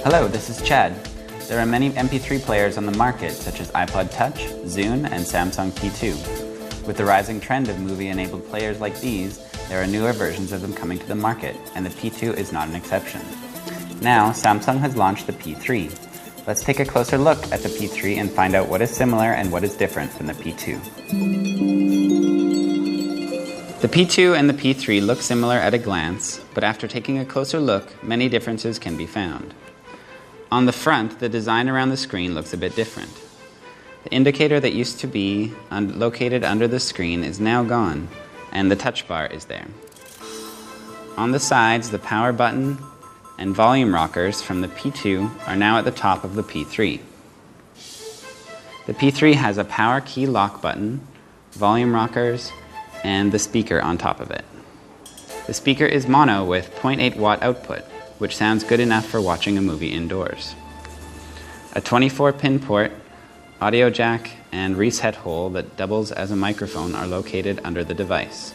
Hello, this is Chad. There are many MP3 players on the market, such as iPod Touch, Zune, and Samsung P2. With the rising trend of movie-enabled players like these, there are newer versions of them coming to the market, and the P2 is not an exception. Now, Samsung has launched the P3. Let's take a closer look at the P3 and find out what is similar and what is different from the P2. The P2 and the P3 look similar at a glance, but after taking a closer look, many differences can be found. On the front, the design around the screen looks a bit different. The indicator that used to be located under the screen is now gone, and the touch bar is there. On the sides, the power button and volume rockers from the P2 are now at the top of the P3. The P3 has a power key lock button, volume rockers, and the speaker on top of it. The speaker is mono with 0.8 watt output, which sounds good enough for watching a movie indoors. A 24-pin port, audio jack, and reset hole that doubles as a microphone are located under the device.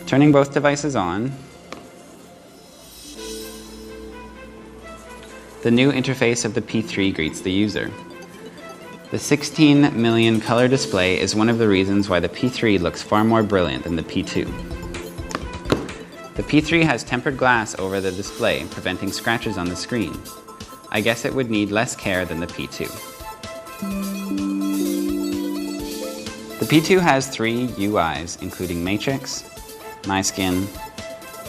Turning both devices on, the new interface of the P3 greets the user. The 16 million color display is one of the reasons why the P3 looks far more brilliant than the P2. The P3 has tempered glass over the display, preventing scratches on the screen. I guess it would need less care than the P2. The P2 has 3 UIs, including Matrix, MySkin,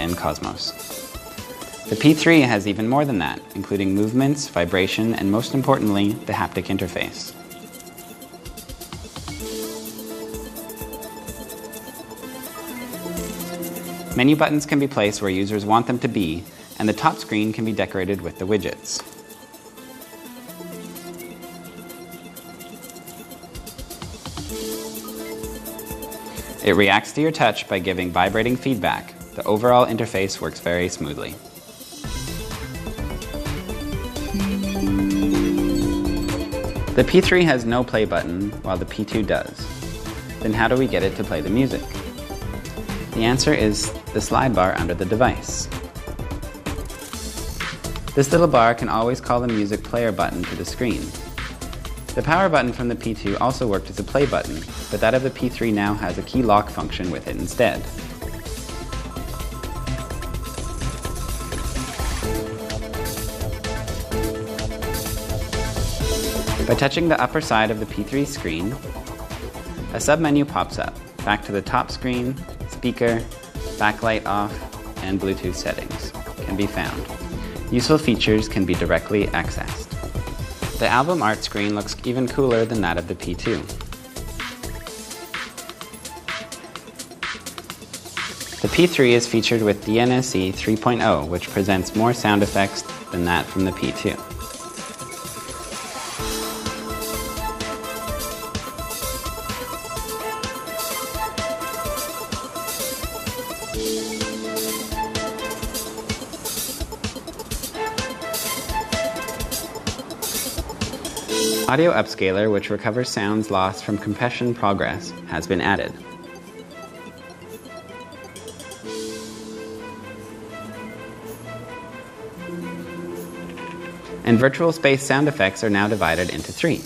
and Cosmos. The P3 has even more than that, including movements, vibration, and most importantly, the haptic interface. Menu buttons can be placed where users want them to be, and the top screen can be decorated with the widgets. It reacts to your touch by giving vibrating feedback. The overall interface works very smoothly. The P3 has no play button, while the P2 does. Then how do we get it to play the music? The answer is the slide bar under the device. This little bar can always call the music player button to the screen. The power button from the P2 also worked as a play button, but that of the P3 now has a key lock function with it instead. By touching the upper side of the P3 screen, a submenu pops up. Back to the top screen, speaker, backlight off, and Bluetooth settings can be found. Useful features can be directly accessed. The album art screen looks even cooler than that of the P2. The P3 is featured with DNSE 3.0, which presents more sound effects than that from the P2. Audio upscaler, which recovers sounds lost from compression progress, has been added. And virtual space sound effects are now divided into 3.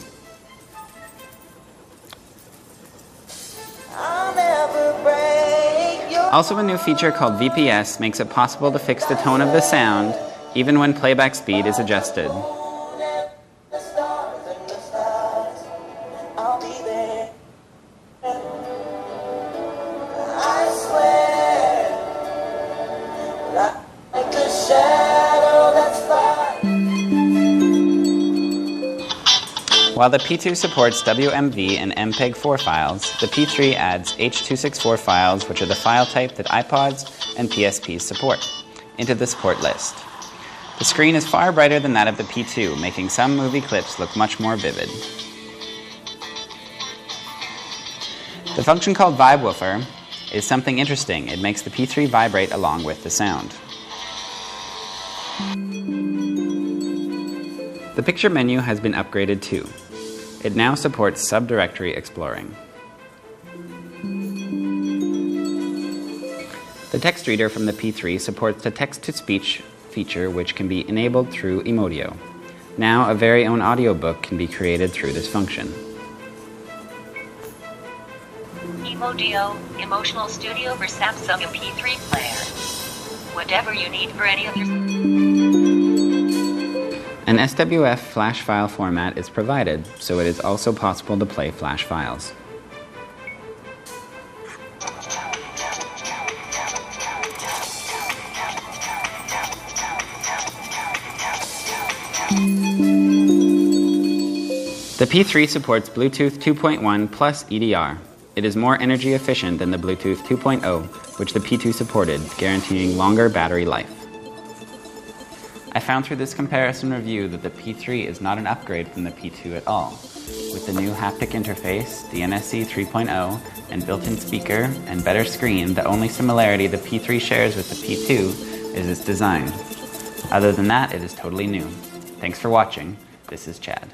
Also, a new feature called VPS makes it possible to fix the tone of the sound even when playback speed is adjusted. While the P2 supports WMV and MPEG-4 files, the P3 adds H.264 files, which are the file type that iPods and PSPs support, into the support list. The screen is far brighter than that of the P2, making some movie clips look much more vivid. The function called Vibe Woofer is something interesting. It makes the P3 vibrate along with the sound. The picture menu has been upgraded too. It now supports subdirectory exploring. The text reader from the P3 supports the text-to-speech feature which can be enabled through Emodio. Now, a very own audiobook can be created through this function. Emodio, Emotional Studio for Samsung MP3 player. Whatever you need for any of your... An SWF flash file format is provided, so it is also possible to play flash files. The P3 supports Bluetooth 2.1 plus EDR. It is more energy efficient than the Bluetooth 2.0, which the P2 supported, guaranteeing longer battery life. I found through this comparison review that the P3 is not an upgrade from the P2 at all. With the new haptic interface, the NSC 3.0, and built-in speaker and better screen, the only similarity the P3 shares with the P2 is its design. Other than that, it is totally new. Thanks for watching. This is Chad.